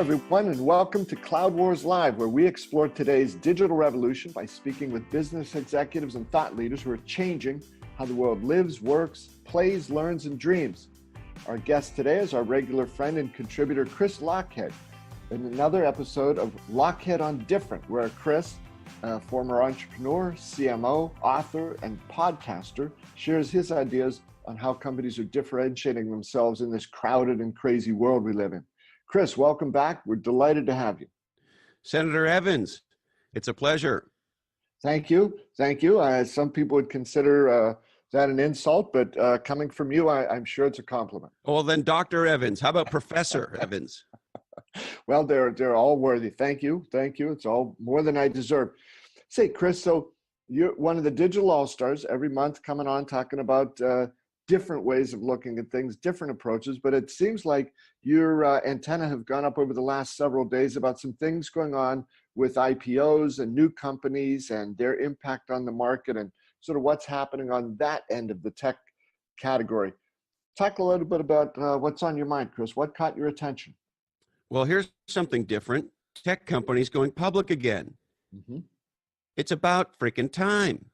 everyone, and welcome to Cloud Wars Live, where we explore today's digital revolution by speaking with business executives and thought leaders who are changing how the world lives, works, plays, learns, and dreams. Our guest today is our regular friend and contributor, Chris Lochhead, in another episode of Lochhead on Different, where Chris, a former entrepreneur, CMO, author, and podcaster, shares his ideas on how companies are differentiating themselves in this crowded and crazy world we live in. Chris, welcome back. We're delighted to have you. Senator Evans, it's a pleasure. Thank you. Thank you. Some people would consider that an insult, but coming from you, I'm sure it's a compliment. Well, then Dr. Evans. How about Professor Evans? Well, they're all worthy. Thank you. Thank you. It's all more than I deserve. Say, Chris, so you're one of the digital all-stars every month coming on talking about different ways of looking at things, different approaches, but it seems like your antenna have gone up over the last several days about some things going on with IPOs and new companies and their impact on the market and sort of what's happening on that end of the tech category. Talk a little bit about what's on your mind, Chris. What caught your attention? Well, here's something different. Tech companies going public again. Mm-hmm. It's about freaking time.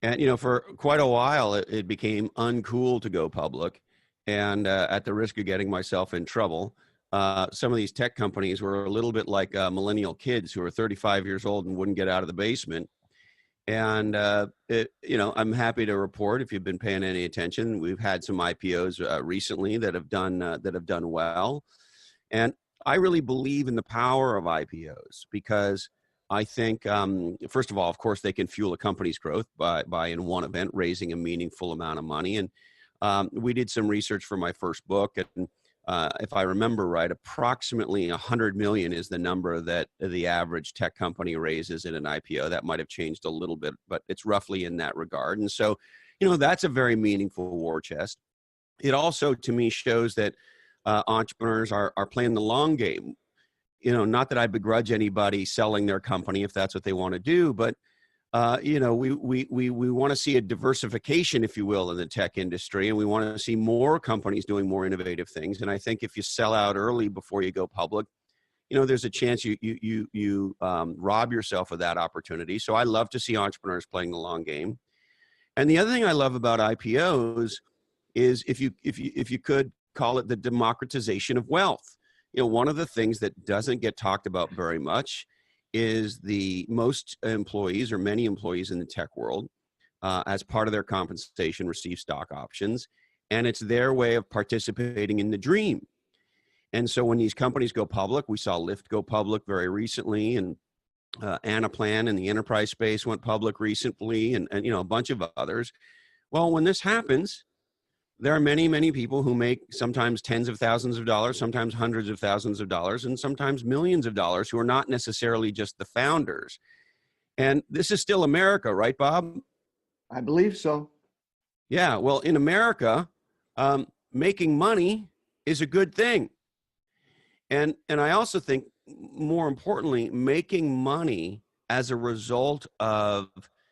And, for quite a while, it became uncool to go public. And at the risk of getting myself in trouble, some of these tech companies were a little bit like millennial kids who are 35 years old and wouldn't get out of the basement. And, I'm happy to report, if you've been paying any attention, we've had some IPOs recently that have done well. And I really believe in the power of IPOs because I think, first of all, of course, they can fuel a company's growth by in one event, raising a meaningful amount of money. And we did some research for my first book. And if I remember right, approximately 100 million is the number that the average tech company raises in an IPO. That might have changed a little bit, but it's roughly in that regard. And so, that's a very meaningful war chest. It also, to me, shows that entrepreneurs are playing the long game. Not that I begrudge anybody selling their company if that's what they want to do, but we want to see a diversification, if you will, in the tech industry, and we want to see more companies doing more innovative things. And I think if you sell out early before you go public, there's a chance you rob yourself of that opportunity. So I love to see entrepreneurs playing the long game. And the other thing I love about IPOs is if you could call it the democratization of wealth. One of the things that doesn't get talked about very much is the most employees or many employees in the tech world, as part of their compensation, receive stock options, and it's their way of participating in the dream. And so when these companies go public, we saw Lyft go public very recently, and Anaplan in the enterprise space went public recently, and a bunch of others. Well, when this happens, there are many, many people who make sometimes tens of thousands of dollars, sometimes hundreds of thousands of dollars, and sometimes millions of dollars who are not necessarily just the founders. And this is still America, right, Bob? I believe so. Yeah, well, in America, making money is a good thing. And I also think, more importantly, making money as a result of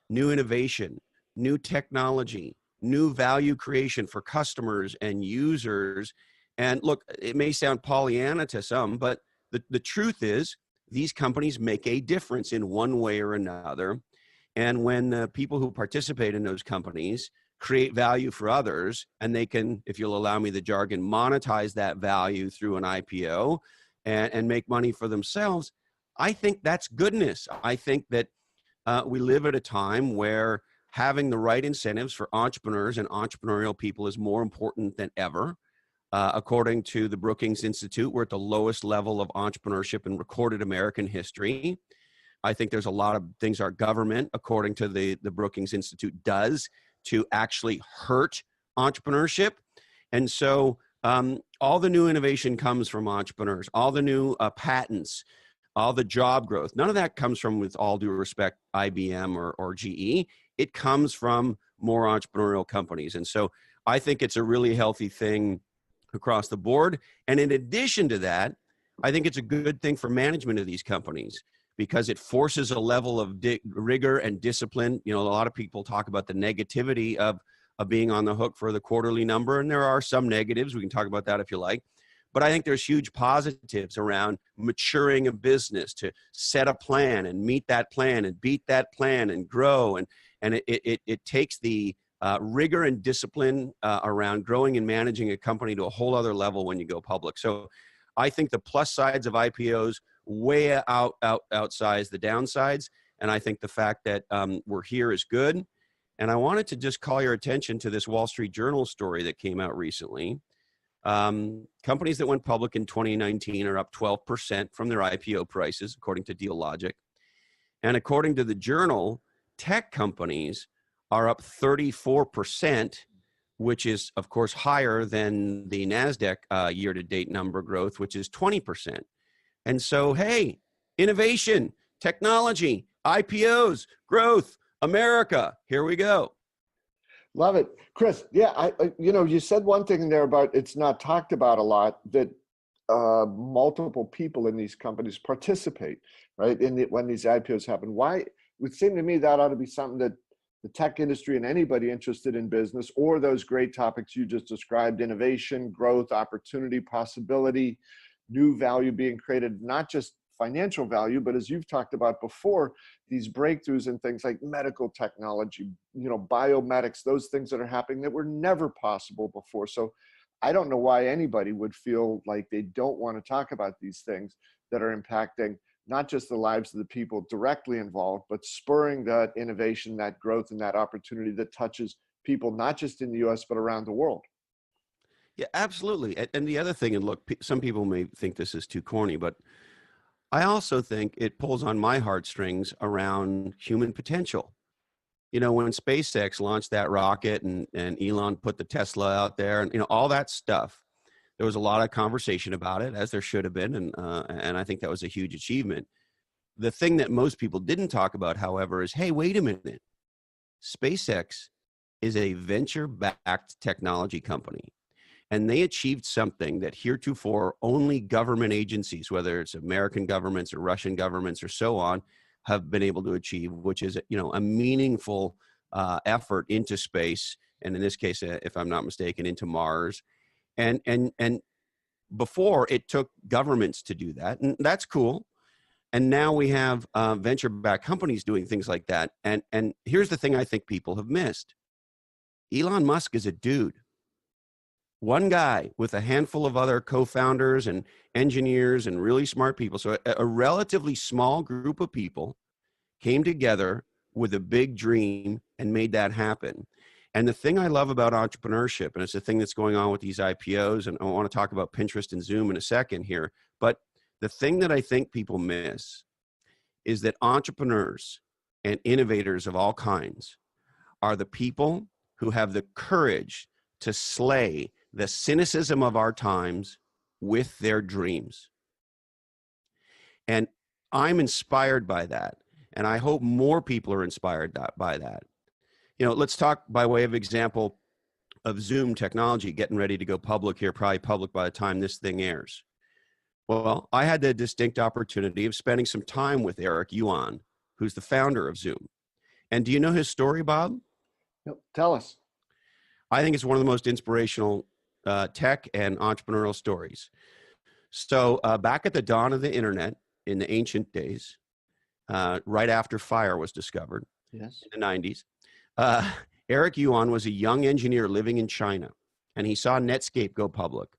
new innovation, new technology, new value creation for customers and users. And look, it may sound Pollyanna to some, but the truth is these companies make a difference in one way or another. And when the people who participate in those companies create value for others, and they can, if you'll allow me the jargon, monetize that value through an IPO and make money for themselves, I think that's goodness. I think that we live at a time where having the right incentives for entrepreneurs and entrepreneurial people is more important than ever. According to the Brookings Institute, we're at the lowest level of entrepreneurship in recorded American history. I think there's a lot of things our government, according to the Brookings Institute, does to actually hurt entrepreneurship. And so all the new innovation comes from entrepreneurs, all the new patents, all the job growth. None of that comes from, with all due respect, IBM or GE. It comes from more entrepreneurial companies. And so I think it's a really healthy thing across the board. And in addition to that, I think it's a good thing for management of these companies because it forces a level of rigor and discipline. A lot of people talk about the negativity of being on the hook for the quarterly number, and there are some negatives. We can talk about that if you like. But I think there's huge positives around maturing a business to set a plan and meet that plan and beat that plan and grow. And it takes the rigor and discipline around growing and managing a company to a whole other level when you go public. So I think the plus sides of IPOs way outsize the downsides. And I think the fact that we're here is good. And I wanted to just call your attention to this Wall Street Journal story that came out recently. Companies that went public in 2019 are up 12% from their IPO prices, according to DealLogic. And according to the journal, tech companies are up 34%, which is, of course, higher than the NASDAQ year-to-date number growth, which is 20%. And so, hey, innovation, technology, IPOs, growth, America, here we go. Love it. Chris, yeah, you said one thing there about it's not talked about a lot, that multiple people in these companies participate, right, when these IPOs happen. Why? It would seem to me that ought to be something that the tech industry and anybody interested in business, or those great topics you just described, innovation, growth, opportunity, possibility, new value being created, not just financial value, but as you've talked about before, these breakthroughs in things like medical technology, biomedics, those things that are happening that were never possible before. So I don't know why anybody would feel like they don't want to talk about these things that are impacting not just the lives of the people directly involved, but spurring that innovation, that growth, and that opportunity that touches people, not just in the US, but around the world. Yeah, absolutely. And the other thing, and look, some people may think this is too corny, but I also think it pulls on my heartstrings around human potential. When SpaceX launched that rocket and Elon put the Tesla out there and, all that stuff, there was a lot of conversation about it, as there should have been. And I think that was a huge achievement. The thing that most people didn't talk about, however, is, hey, wait a minute. SpaceX is a venture-backed technology company. And they achieved something that heretofore only government agencies, whether it's American governments or Russian governments or so on, have been able to achieve, which is, a meaningful effort into space. And in this case, if I'm not mistaken, into Mars. And before, it took governments to do that. And that's cool. And now we have venture-backed companies doing things like that. And here's the thing I think people have missed. Elon Musk is a dude. One guy with a handful of other co-founders and engineers and really smart people. So a relatively small group of people came together with a big dream and made that happen. And the thing I love about entrepreneurship, and it's the thing that's going on with these IPOs, and I want to talk about Pinterest and Zoom in a second here, but the thing that I think people miss is that entrepreneurs and innovators of all kinds are the people who have the courage to slay the cynicism of our times with their dreams. And I'm inspired by that. And I hope more people are inspired by that. Let's talk by way of example of Zoom technology getting ready to go public here, probably public by the time this thing airs. Well, I had the distinct opportunity of spending some time with Eric Yuan, who's the founder of Zoom. And do you know his story, Bob? Yep. Tell us. I think it's one of the most inspirational tech and entrepreneurial stories. So back at the dawn of the internet in the ancient days, right after fire was discovered, yes, in the 90s, Eric Yuan was a young engineer living in China, and he saw Netscape go public.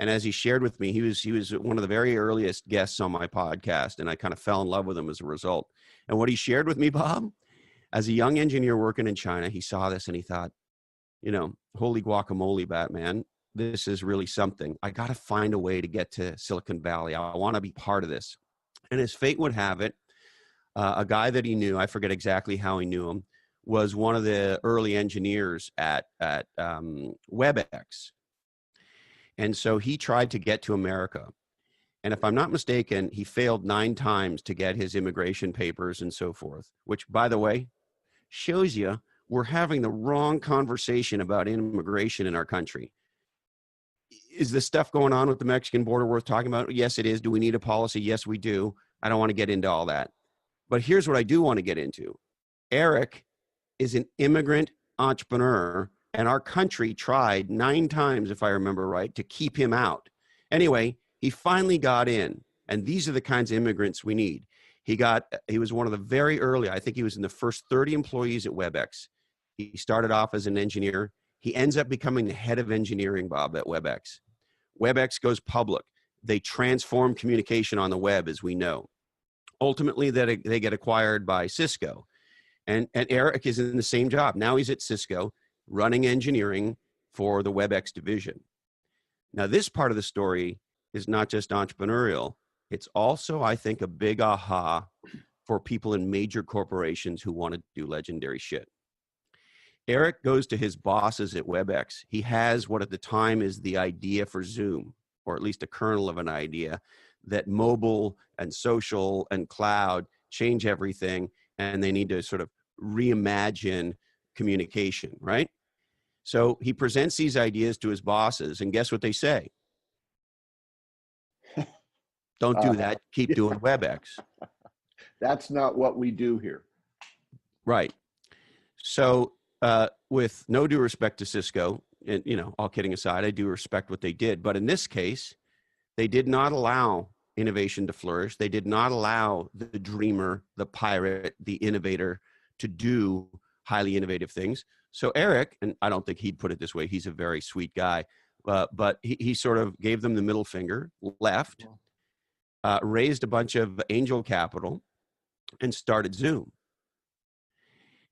And as he shared with me, he was one of the very earliest guests on my podcast, and I kind of fell in love with him as a result. And what he shared with me, Bob, as a young engineer working in China, he saw this and he thought, holy guacamole, Batman, this is really something. I got to find a way to get to Silicon Valley. I want to be part of this. And as fate would have it, a guy that he knew, I forget exactly how he knew him, was one of the early engineers at WebEx. And so he tried to get to America. And if I'm not mistaken, he failed 9 times to get his immigration papers and so forth, which, by the way, shows you we're having the wrong conversation about immigration in our country. Is this stuff going on with the Mexican border worth talking about? Yes, it is. Do we need a policy? Yes, we do. I don't want to get into all that. But here's what I do want to get into. Eric is an immigrant entrepreneur, and our country tried 9 times, if I remember right, to keep him out. Anyway, he finally got in, and these are the kinds of immigrants we need. He was one of the very early, I think he was in the first 30 employees at WebEx. He started off as an engineer. He ends up becoming the head of engineering, Bob, at WebEx. WebEx goes public. They transform communication on the web, as we know. Ultimately, they get acquired by Cisco. And Eric is in the same job. Now he's at Cisco running engineering for the WebEx division. Now, this part of the story is not just entrepreneurial. It's also, I think, a big aha for people in major corporations who want to do legendary shit. Eric goes to his bosses at WebEx. He has what at the time is the idea for Zoom, or at least a kernel of an idea, that mobile and social and cloud change everything, and they need to sort of reimagine communication, right? So he presents these ideas to his bosses, and guess what they say? Don't do that. Keep doing WebEx. That's not what we do here. Right. So with no due respect to Cisco, and all kidding aside, I do respect what they did. But in this case, they did not allow innovation to flourish. They did not allow the dreamer, the pirate, the innovator to do highly innovative things. So Eric, and I don't think he'd put it this way, he's a very sweet guy, but he sort of gave them the middle finger, left, raised a bunch of angel capital, and started Zoom.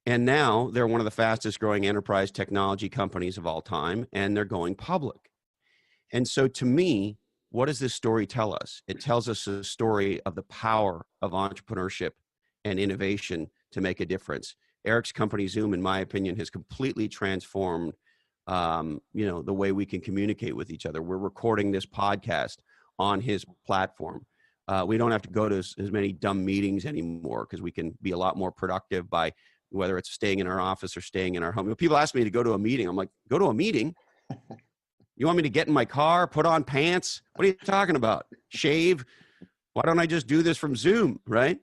And now they're one of the fastest growing enterprise technology companies of all time, and they're going public. And so to me, what does this story tell us? It tells us a story of the power of entrepreneurship and innovation to make a difference. Eric's company, Zoom, in my opinion, has completely transformed, the way we can communicate with each other. We're recording this podcast on his platform. We don't have to go to as many dumb meetings anymore because we can be a lot more productive by whether it's staying in our office or staying in our home. People ask me to go to a meeting. I'm like, go to a meeting? You want me to get in my car, put on pants? What are you talking about? Shave? Why don't I just do this from Zoom, right?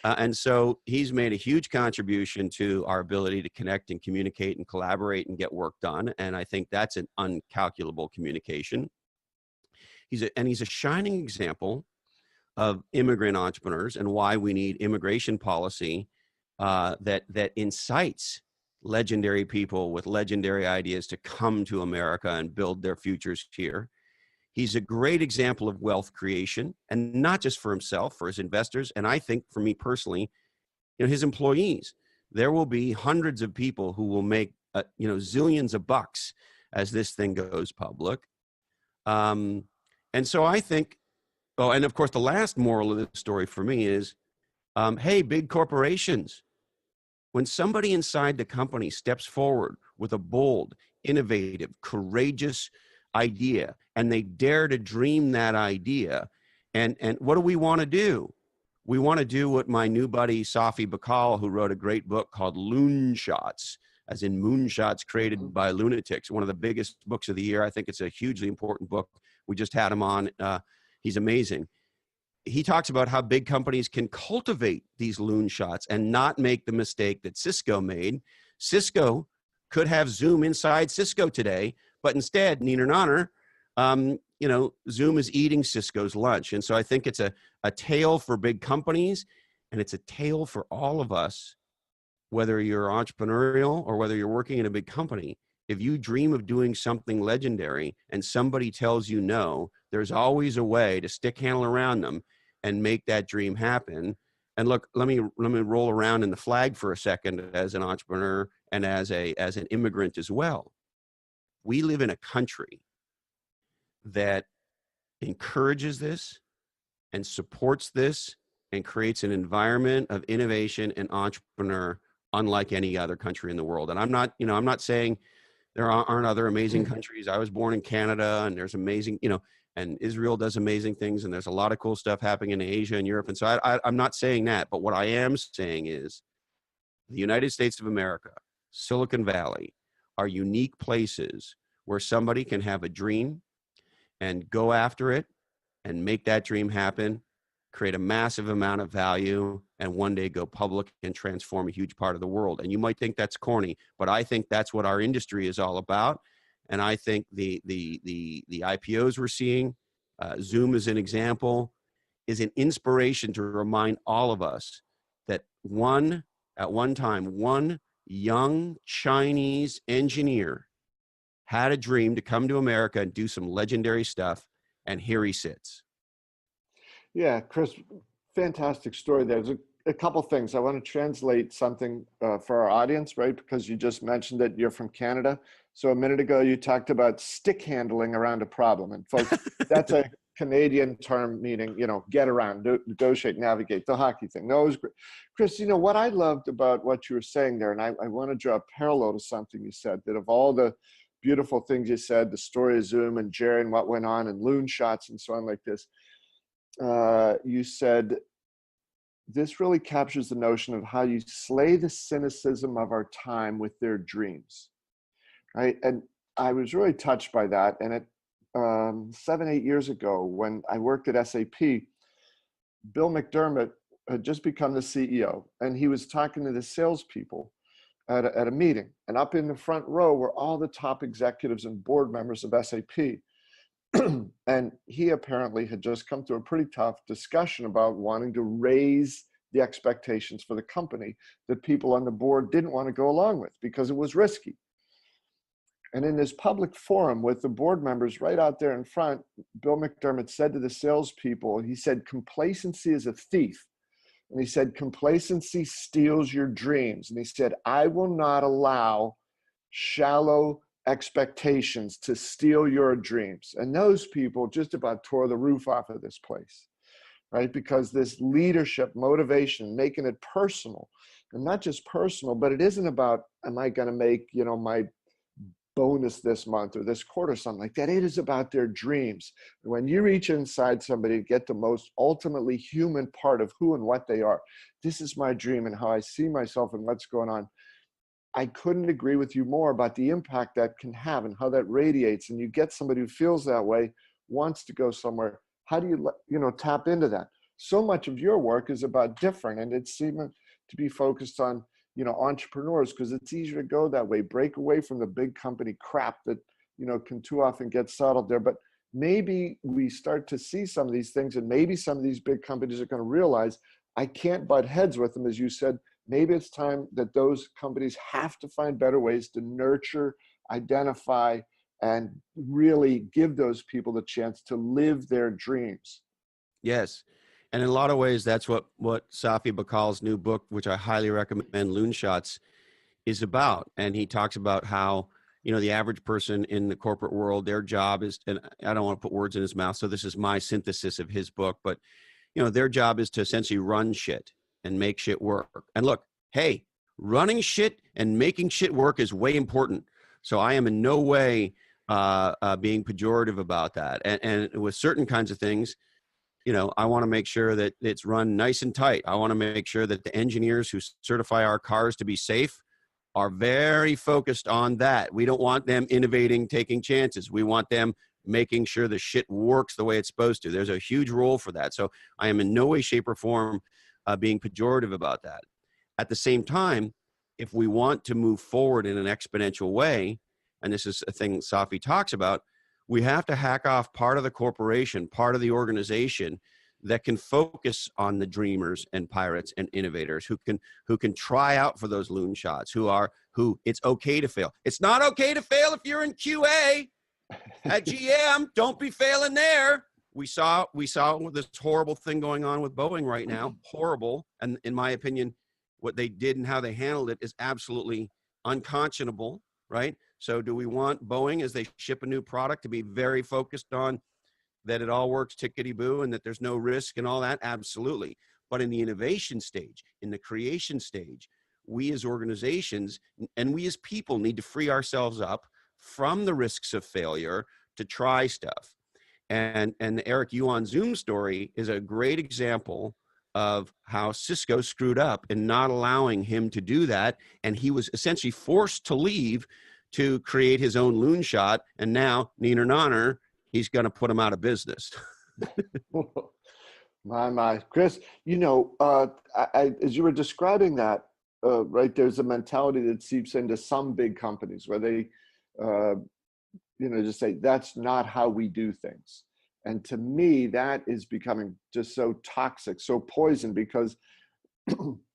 And so he's made a huge contribution to our ability to connect and communicate and collaborate and get work done. And I think that's an uncalculable communication. He's a shining example of immigrant entrepreneurs and why we need immigration policy that incites legendary people with legendary ideas to come to America and build their futures here. He's a great example of wealth creation, and not just for himself, for his investors, and I think for me personally, his employees. There will be hundreds of people who will make zillions of bucks as this thing goes public. And so I think, and of course, the last moral of the story for me is, hey, big corporations, when somebody inside the company steps forward with a bold, innovative, courageous idea, and they dare to dream that idea, and what do we want to do? We want to do what my new buddy, Safi Bakal, who wrote a great book called Loon Shots, as in moonshots created by lunatics, one of the biggest books of the year. I think it's a hugely important book. We just had him on. He's amazing. He talks about how big companies can cultivate these loon shots and not make the mistake that Cisco made. Cisco could have Zoom inside Cisco today, but instead, neener nonner, Zoom is eating Cisco's lunch. And so I think it's a tale for big companies, and it's a tale for all of us, whether you're entrepreneurial or whether you're working in a big company. If you dream of doing something legendary and somebody tells you no, there's always a way to stick handle around them and make that dream happen. And look, let me roll around in the flag for a second as an entrepreneur and as an immigrant as well. We live in a country that encourages this and supports this and creates an environment of innovation and entrepreneur unlike any other country in the world. And I'm not saying there aren't other amazing countries. I was born in Canada, and there's amazing, and Israel does amazing things, and there's a lot of cool stuff happening in Asia and Europe. And so I'm not saying that, but what I am saying is the United States of America, Silicon Valley, are unique places where somebody can have a dream and go after it and make that dream happen, create a massive amount of value, and one day go public and transform a huge part of the world. And you might think that's corny, but I think that's what our industry is all about. And I think the IPOs we're seeing, Zoom as an example is an inspiration to remind all of us that at one time, one young Chinese engineer had a dream to come to America and do some legendary stuff, and here he sits. Yeah, Chris, fantastic story. There's a couple things. I want to translate something for our audience, right? Because you just mentioned that you're from Canada. So a minute ago, you talked about stick handling around a problem. And folks, that's a Canadian term meaning, get around, negotiate, navigate, the hockey thing. No, it was great. Chris, what I loved about what you were saying there, and I want to draw a parallel to something you said, that of all the beautiful things you said, the story of Zoom and Jerry and what went on and loon shots and so on like this, you said, this really captures the notion of how you slay the cynicism of our time with their dreams, right? And I was really touched by that. And 7-8 years ago, when I worked at SAP, Bill McDermott had just become the CEO, and he was talking to the salespeople at a meeting. And up in the front row were all the top executives and board members of SAP. And he apparently had just come through a pretty tough discussion about wanting to raise the expectations for the company that people on the board didn't want to go along with because it was risky. And in this public forum with the board members right out there in front, Bill McDermott said to the salespeople, he said, complacency is a thief. And he said, complacency steals your dreams. And he said, I will not allow shallow expectations to steal your dreams. And those people just about tore the roof off of this place, right? Because this leadership motivation, making it personal, and not just personal, but it isn't about, am I going to make, my bonus this month or this quarter, something like that. It is about their dreams. When you reach inside somebody to get the most ultimately human part of who and what they are, this is my dream and how I see myself and what's going on. I couldn't agree with you more about the impact that can have and how that radiates. And you get somebody who feels that way, wants to go somewhere. How do you, tap into that? So much of your work is about different, and it seemed to be focused on, entrepreneurs, because it's easier to go that way, break away from the big company crap that, can too often get settled there. But maybe we start to see some of these things, and maybe some of these big companies are going to realize I can't butt heads with them, as you said. Maybe it's time that those companies have to find better ways to nurture, identify, and really give those people the chance to live their dreams. Yes. And in a lot of ways, that's what Safi Bakal's new book, which I highly recommend, Loon Shots, is about. And he talks about how, the average person in the corporate world, their job is, and I don't want to put words in his mouth, so this is my synthesis of his book, but, their job is to essentially run shit and make shit work. And look, hey, running shit and making shit work is way important. So I am in no way being pejorative about that. And with certain kinds of things, I want to make sure that it's run nice and tight. I want to make sure that the engineers who certify our cars to be safe are very focused on that. We don't want them innovating, taking chances. We want them making sure the shit works the way it's supposed to. There's a huge role for that. So I am in no way, shape, or form being pejorative about that. At the same time, if we want to move forward in an exponential way, and this is a thing Safi talks about, we have to hack off part of the corporation, part of the organization that can focus on the dreamers and pirates and innovators who can try out for those loon shots, who it's okay to fail. It's not okay to fail if you're in QA at GM. Don't be failing there. We saw this horrible thing going on with Boeing right now. Horrible. And in my opinion, what they did and how they handled it is absolutely unconscionable, right? So do we want Boeing, as they ship a new product, to be very focused on that it all works tickety-boo and that there's no risk and all that? Absolutely. But in the innovation stage, in the creation stage, we as organizations and we as people need to free ourselves up from the risks of failure to try stuff. And the Eric Yuan Zoom story is a great example of how Cisco screwed up in not allowing him to do that. And he was essentially forced to leave to create his own loon shot. And now, neener nonner, he's going to put him out of business. My, Chris, as you were describing that, right, there's a mentality that seeps into some big companies where they, just say, that's not how we do things. And to me, that is becoming just so toxic, so poison, because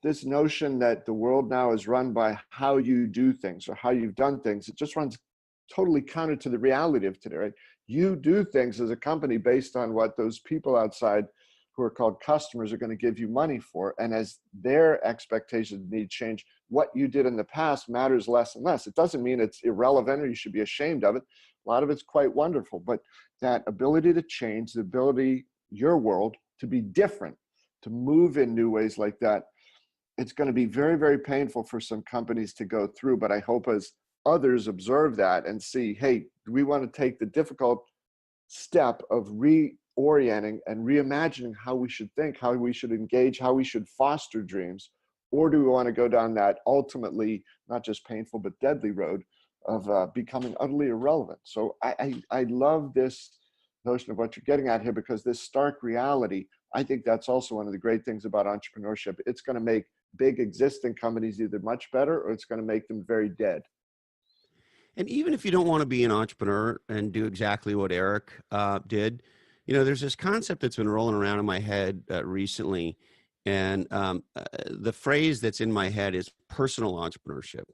this notion that the world now is run by how you do things or how you've done things, it just runs totally counter to the reality of today, right? You do things as a company based on what those people outside who are called customers are going to give you money for. And as their expectations need change, what you did in the past matters less and less. It doesn't mean it's irrelevant or you should be ashamed of it. A lot of it's quite wonderful, but that ability to change, the ability, your world, to be different, to move in new ways like that, it's going to be very, very painful for some companies to go through. But I hope as others observe that and see, hey, do we want to take the difficult step of reorienting and reimagining how we should think, how we should engage, how we should foster dreams? Or do we want to go down that ultimately not just painful but deadly road of becoming utterly irrelevant? So I love this notion of what you're getting at here, because this stark reality, I think that's also one of the great things about entrepreneurship. It's going to make big existing companies either much better or it's going to make them very dead. And even if you don't want to be an entrepreneur and do exactly what Eric did, there's this concept that's been rolling around in my head recently. And the phrase that's in my head is personal entrepreneurship.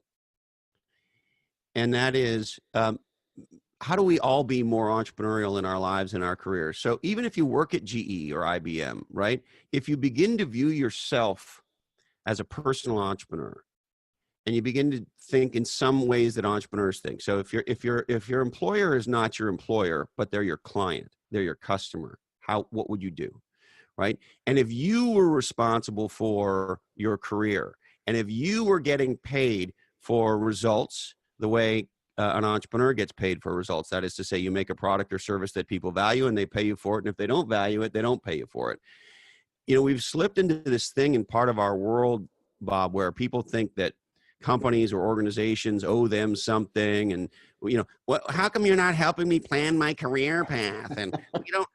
And that is, how do we all be more entrepreneurial in our lives and our careers? So even if you work at GE or IBM, right? If you begin to view yourself as a personal entrepreneur, and you begin to think in some ways that entrepreneurs think. So if your employer is not your employer, but they're your client, they're your customer, what would you do, right? And if you were responsible for your career, and if you were getting paid for results the way an entrepreneur gets paid for results, that is to say, you make a product or service that people value and they pay you for it, and if they don't value it, they don't pay you for it. We've slipped into this thing in part of our world, Bob, where people think that companies or organizations owe them something, and well, how come you're not helping me plan my career path? And we don't,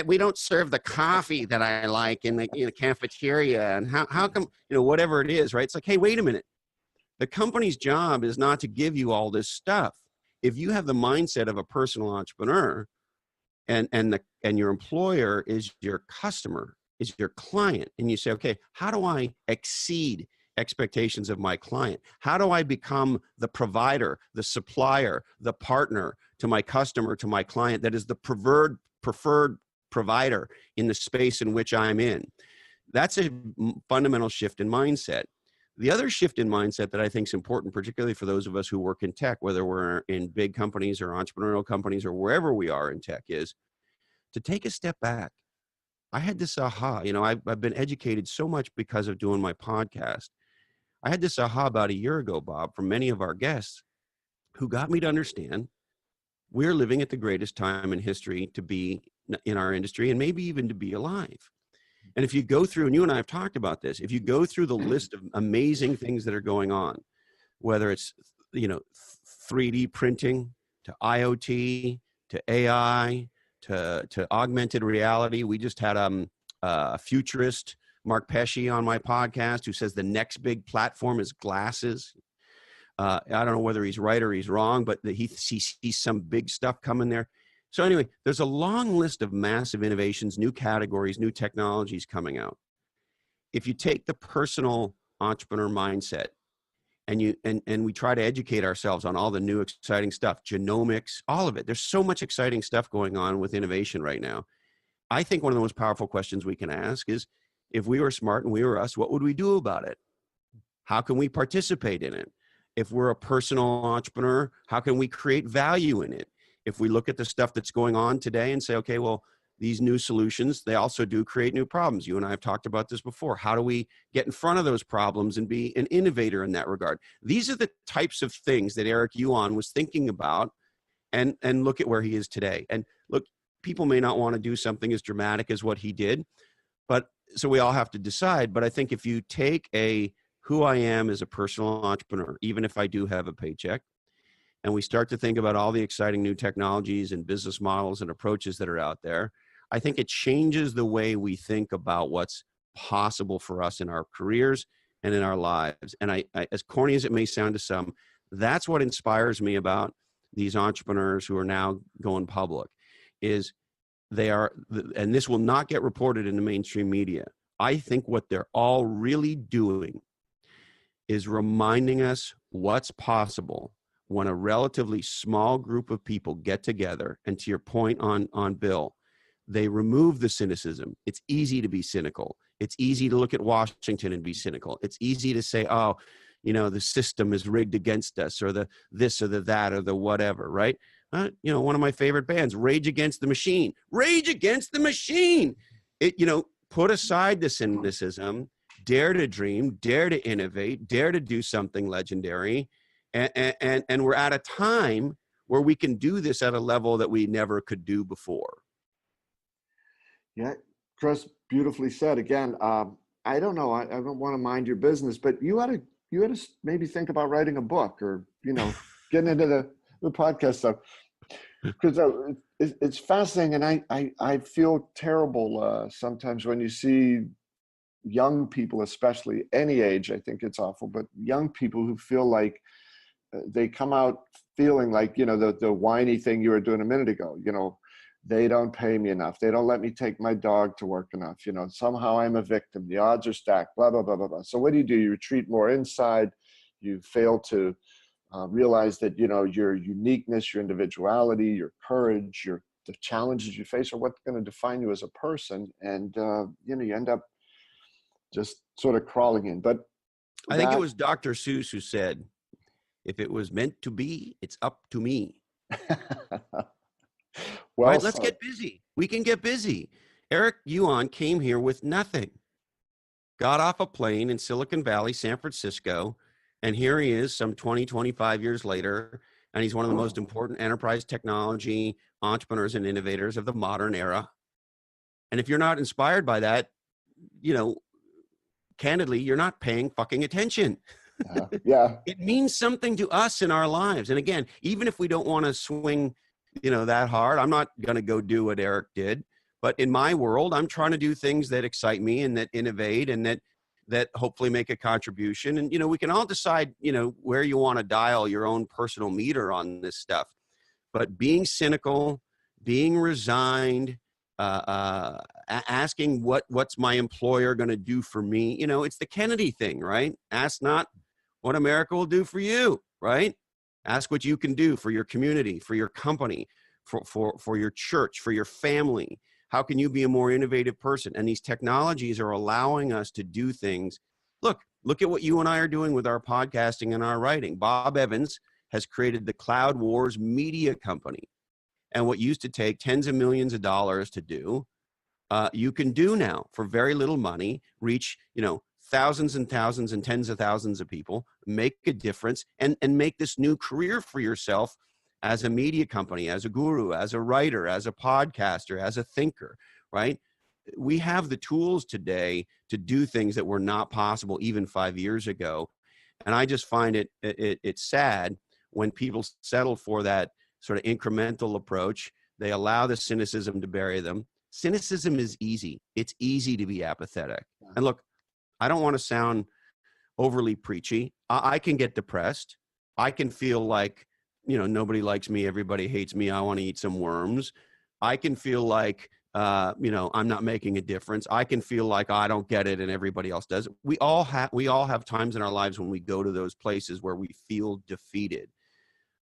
we don't serve the coffee that I like in the cafeteria, and how come whatever it is, right? It's like, hey, wait a minute, the company's job is not to give you all this stuff. If you have the mindset of a personal entrepreneur, and your employer is your customer, is your client, and you say, okay, how do I exceed expectations of my client? How do I become the provider, the supplier, the partner to my customer, to my client that is the preferred provider in the space in which I'm in? That's a fundamental shift in mindset. The other shift in mindset that I think is important, particularly for those of us who work in tech, whether we're in big companies or entrepreneurial companies or wherever we are in tech, is to take a step back. I had this aha, I've been educated so much because of doing my podcast. I had this aha about a year ago, Bob, from many of our guests who got me to understand we're living at the greatest time in history to be in our industry and maybe even to be alive. And if you go through, and you and I have talked about this, if you go through the list of amazing things that are going on, whether it's, 3D printing to IoT, to AI, to augmented reality. We just had a futurist, Mark Pesce, on my podcast, who says the next big platform is glasses. I don't know whether he's right or he's wrong, but he sees some big stuff coming there. So anyway, there's a long list of massive innovations, new categories, new technologies coming out. If you take the personal entrepreneur mindset and we try to educate ourselves on all the new exciting stuff, genomics, all of it, there's so much exciting stuff going on with innovation right now. I think one of the most powerful questions we can ask is, if we were smart and we were us, what would we do about it? How can we participate in it? If we're a personal entrepreneur, how can we create value in it? If we look at the stuff that's going on today and say, okay, well, these new solutions, they also do create new problems. You and I have talked about this before. How do we get in front of those problems and be an innovator in that regard? These are the types of things that Eric Yuan was thinking about, and look at where he is today. And look, people may not want to do something as dramatic as what he did, but so we all have to decide. But I think if you take who I am as a personal entrepreneur, even if I do have a paycheck, and we start to think about all the exciting new technologies and business models and approaches that are out there, I think it changes the way we think about what's possible for us in our careers and in our lives. And I as corny as it may sound to some, that's what inspires me about these entrepreneurs who are now going public, is and this will not get reported in the mainstream media. I think what they're all really doing is reminding us what's possible when a relatively small group of people get together. And to your point on Bill, they remove the cynicism. It's easy to be cynical. It's easy to look at Washington and be cynical. It's easy to say, oh, the system is rigged against us, or the this or the that or the whatever, right? One of my favorite bands, Rage Against the Machine. Rage Against the Machine. Put aside the cynicism, dare to dream, dare to innovate, dare to do something legendary. And we're at a time where we can do this at a level that we never could do before. Yeah, Chris, beautifully said. Again, I don't know. I don't want to mind your business, but you had to maybe think about writing a book, or getting into the podcast stuff, because it's fascinating, and I feel terrible sometimes when you see young people, especially any age. I think it's awful, but young people who feel like they come out feeling like the whiny thing you were doing a minute ago. They don't pay me enough. They don't let me take my dog to work enough. Somehow I'm a victim. The odds are stacked, blah, blah, blah, blah, blah. So what do? You retreat more inside. You fail to realize that, your uniqueness, your individuality, your courage, the challenges you face are what's going to define you as a person. And, you end up just sort of crawling in. But I think it was Dr. Seuss who said, if it was meant to be, it's up to me. Well, right, let's get busy. We can get busy. Eric Yuan came here with nothing. Got off a plane in Silicon Valley, San Francisco, and here he is some 20, 25 years later, and he's one of the most important enterprise technology entrepreneurs and innovators of the modern era. And if you're not inspired by that, candidly, you're not paying fucking attention. Yeah. It means something to us in our lives. And again, even if we don't want to swing that hard, I'm not going to go do what Eric did, but in my world, I'm trying to do things that excite me and that innovate and that hopefully make a contribution. And, we can all decide, where you want to dial your own personal meter on this stuff, but being cynical, being resigned, asking what's my employer going to do for me? It's the Kennedy thing, right? Ask not what America will do for you, right? Ask what you can do for your community, for your company, for your church, for your family. How can you be a more innovative person? And these technologies are allowing us to do things. Look at what you and I are doing with our podcasting and our writing. Bob Evans has created the Cloud Wars media company. And what used to take tens of millions of dollars to do, you can do now for very little money, reach, thousands and thousands and tens of thousands of people, make a difference, and make this new career for yourself as a media company, as a guru, as a writer, as a podcaster, as a thinker, right? We have the tools today to do things that were not possible even 5 years ago. And I just find it's sad when people settle for that sort of incremental approach. They allow the cynicism to bury them. Cynicism is easy. It's easy to be apathetic. And look, I don't want to sound overly preachy. I can get depressed. I can feel like, nobody likes me. Everybody hates me. I want to eat some worms. I can feel like, I'm not making a difference. I can feel like I don't get it and everybody else does. We all have times in our lives when we go to those places where we feel defeated.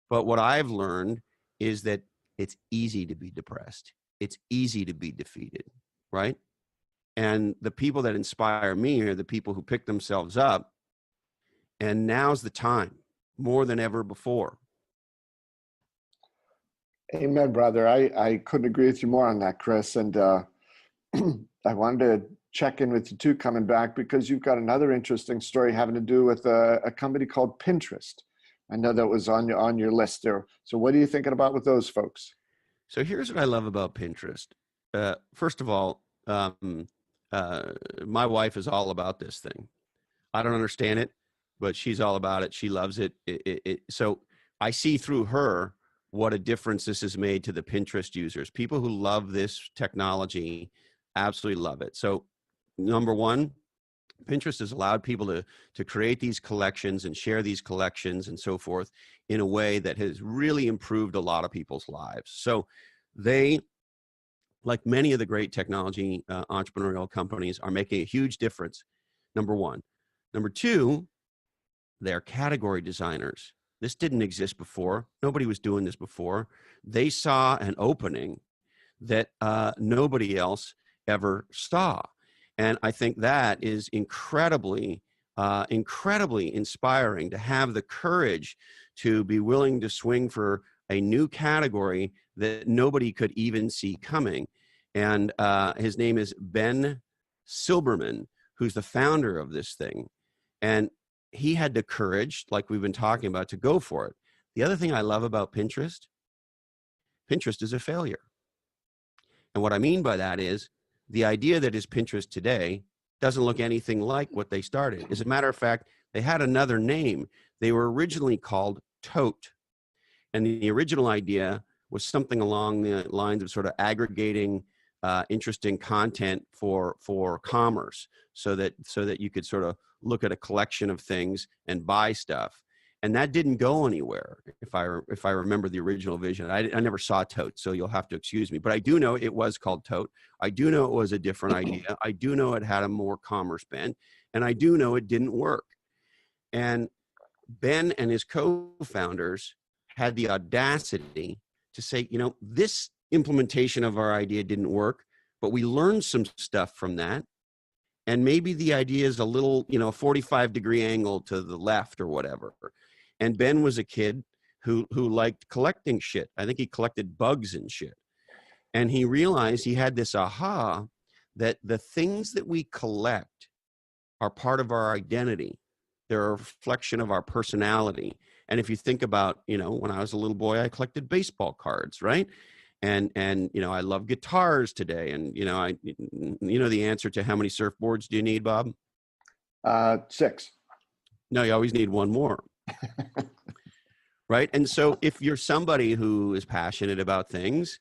But what I've learned is that it's easy to be depressed. It's easy to be defeated, right? And the people that inspire me are the people who pick themselves up. And now's the time, more than ever before. Amen, brother. I couldn't agree with you more on that, Chris. And I wanted to check in with you too, coming back, because you've got another interesting story having to do with a company called Pinterest. I know that was on your list there. So what are you thinking about with those folks? So here's what I love about Pinterest. First of all, my wife is all about this thing. I don't understand it, but she's all about it. She loves it. So I see through her what a difference this has made to the Pinterest users. People who love this technology absolutely love it. So number one, Pinterest has allowed people to create these collections and share these collections and so forth in a way that has really improved a lot of people's lives. So they like many of the great technology entrepreneurial companies, are making a huge difference. Number one. Number two, they're category designers. This didn't exist before. Nobody was doing this before. They saw an opening that nobody else ever saw. And I think that is incredibly, incredibly inspiring, to have the courage to be willing to swing for a new category that nobody could even see coming. And his name is Ben Silberman, who's the founder of this thing. And he had the courage, like we've been talking about, to go for it. The other thing I love about Pinterest, Pinterest is a failure. And what I mean by that is the idea that is Pinterest today doesn't look anything like what they started. As a matter of fact, they had another name. They were originally called Tote. And the original idea was something along the lines of sort of aggregating interesting content for commerce, so that you could sort of look at a collection of things and buy stuff. And that didn't go anywhere, if I remember the original vision. I never saw Tote, so you'll have to excuse me. But I do know it was called Tote. I do know it was a different idea. I do know it had a more commerce bent. And I do know it didn't work. And Ben and his co-founders had the audacity to say, this implementation of our idea didn't work, but we learned some stuff from that. And maybe the idea is a little, 45-degree angle to the left or whatever. And Ben was a kid who liked collecting shit. I think he collected bugs and shit. And he realized, he had this aha, that the things that we collect are part of our identity. They're a reflection of our personality. And if you think about, when I was a little boy, I collected baseball cards, right? And I love guitars today. And, the answer to how many surfboards do you need, Bob? 6. No, you always need one more. Right? And so if you're somebody who is passionate about things,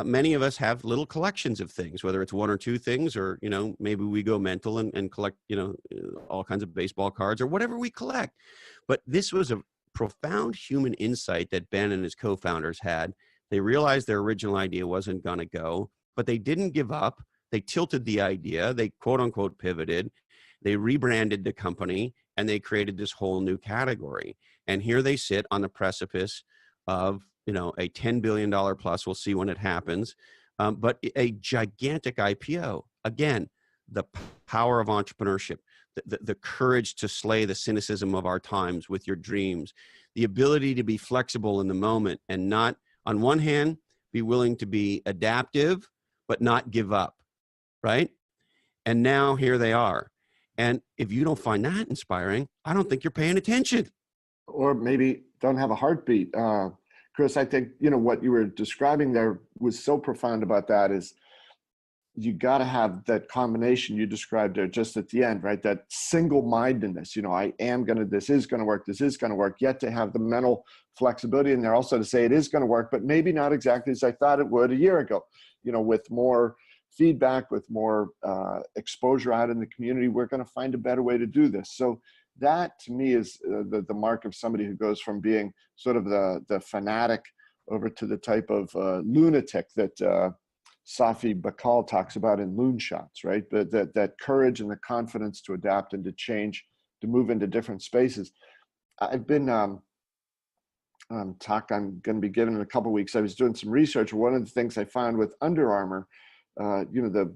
many of us have little collections of things, whether it's one or two things, or, maybe we go mental and collect, all kinds of baseball cards or whatever we collect. But this was a profound human insight that Ben and his co-founders had. They realized their original idea wasn't going to go, but they didn't give up. They tilted the idea. They quote unquote pivoted. They rebranded the company, and they created this whole new category. And here they sit on the precipice of, a $10 billion plus, we'll see when it happens, but a gigantic IPO. Again, the power of entrepreneurship, the courage to slay the cynicism of our times with your dreams, the ability to be flexible in the moment and not, on one hand, be willing to be adaptive, but not give up, right? And now here they are. And if you don't find that inspiring, I don't think you're paying attention. Or maybe don't have a heartbeat. Chris, I think, what you were describing there was so profound about that is you got to have that combination you described there just at the end, right? That single-mindedness, I am going to, this is going to work, yet to have the mental flexibility in there also to say it is going to work, but maybe not exactly as I thought it would a year ago, with more feedback, with more exposure out in the community, we're going to find a better way to do this. So that to me is the mark of somebody who goes from being sort of the fanatic over to the type of lunatic that Safi Bahcall talks about in Loonshots, right? But that courage and the confidence to adapt and to change, to move into different spaces. I've been talk I'm going to be giving in a couple of weeks. I was doing some research. One of the things I found with Under Armour, the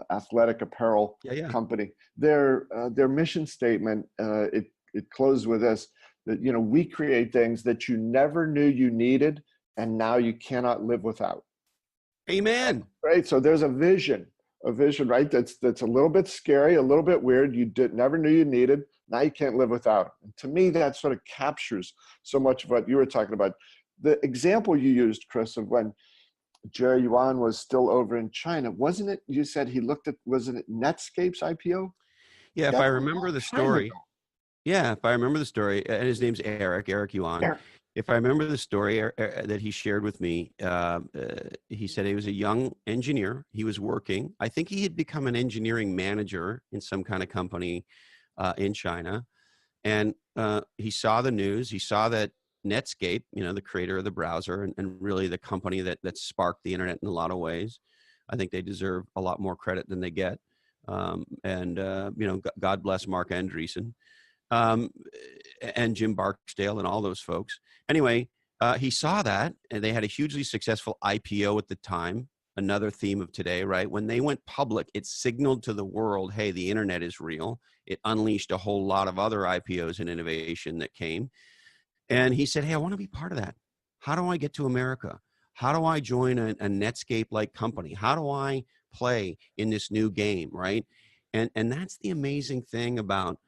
athletic apparel company, their mission statement, it closed with this, that, we create things that you never knew you needed, and now you cannot live without. Amen. Right. So there's a vision, right? That's a little bit scary, a little bit weird. You never knew you needed. Now you can't live without it. And to me, that sort of captures so much of what you were talking about. The example you used, Chris, of when Jerry Yuan was still over in China, wasn't it? You said he looked at, wasn't it Netscape's IPO? Yeah, if I remember the story. Yeah, if I remember the story, and his name's Eric Yuan. Eric. If I remember the story that he shared with me, he said he was a young engineer. He was working. I think he had become an engineering manager in some kind of company in China. And he saw the news. He saw that Netscape, the creator of the browser and really the company that sparked the internet in a lot of ways, I think they deserve a lot more credit than they get. God bless Mark Andreessen, and Jim Barksdale and all those folks. Anyway, he saw that, and they had a hugely successful IPO at the time. Another theme of today, right? When they went public, it signaled to the world, hey, the internet is real. It unleashed a whole lot of other IPOs and innovation that came. And he said, hey, I want to be part of that. How do I get to America? How do I join a Netscape-like company? How do I play in this new game, right? And that's the amazing thing about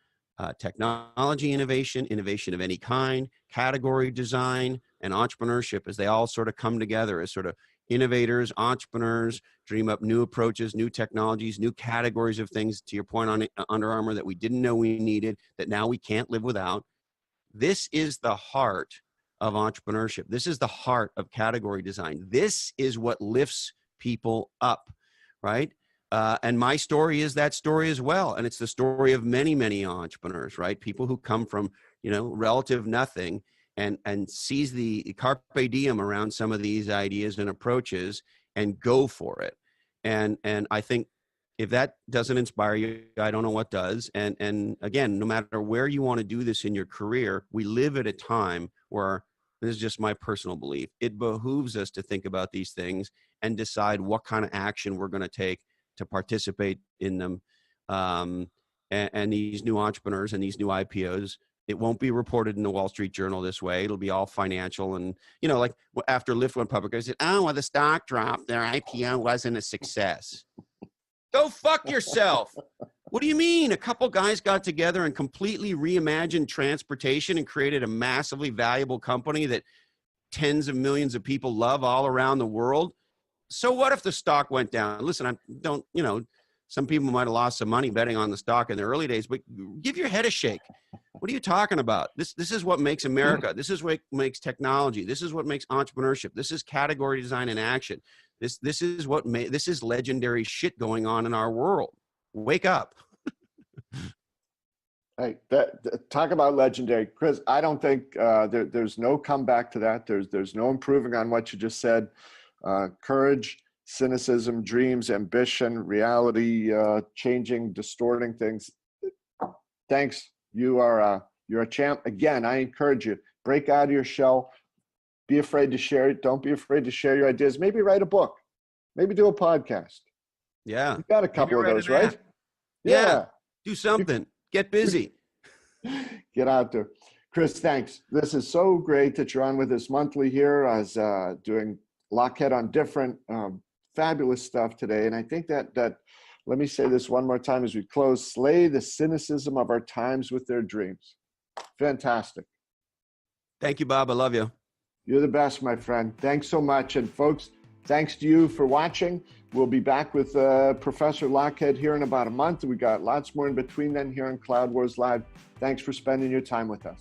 technology innovation of any kind, category design, and entrepreneurship, as they all sort of come together as sort of innovators, entrepreneurs, dream up new approaches, new technologies, new categories of things, to your point on Under Armour, that we didn't know we needed, that now we can't live without. This is the heart of entrepreneurship. This is the heart of category design. This is what lifts people up, right? And my story is that story as well. And it's the story of many, many entrepreneurs, right? People who come from, relative nothing and seize the carpe diem around some of these ideas and approaches and go for it. And I think if that doesn't inspire you, I don't know what does. And again, no matter where you want to do this in your career, we live at a time where, this is just my personal belief, it behooves us to think about these things and decide what kind of action we're going to take to participate in them. And these new entrepreneurs and these new IPOs, it won't be reported in the Wall Street Journal this way. It'll be all financial. And, like after Lyft went public, I said, oh, well, the stock dropped. Their IPO wasn't a success. Go fuck yourself. What do you mean? A couple guys got together and completely reimagined transportation and created a massively valuable company that tens of millions of people love all around the world. So what if the stock went down? Listen, some people might have lost some money betting on the stock in the early days, but give your head a shake. What are you talking about? This is what makes America. This is what makes technology. This is what makes entrepreneurship. This is category design in action. This is legendary shit going on in our world. Wake up. Hey, talk about legendary, Chris. I don't think there's no comeback to that. There's no improving on what you just said. Courage, cynicism, dreams, ambition, reality, changing, distorting things. Thanks. You're a champ. Again, I encourage you, break out of your shell. Be afraid to share it. Don't be afraid to share your ideas. Maybe write a book. Maybe do a podcast. Yeah. You got a couple of those, right? Yeah. Do something. Get busy. Get out there. Chris, thanks. This is so great that you're on with us monthly here as doing Lockhead on Different. Fabulous stuff today. And I think that let me say this one more time as we close: slay the cynicism of our times with their dreams. Fantastic. Thank you, Bob. I love you. You're the best, my friend. Thanks so much. And folks, thanks to you for watching. We'll be back with Professor Lockhead here in about a month. We got lots more in between then here on Cloud Wars Live. Thanks for spending your time with us.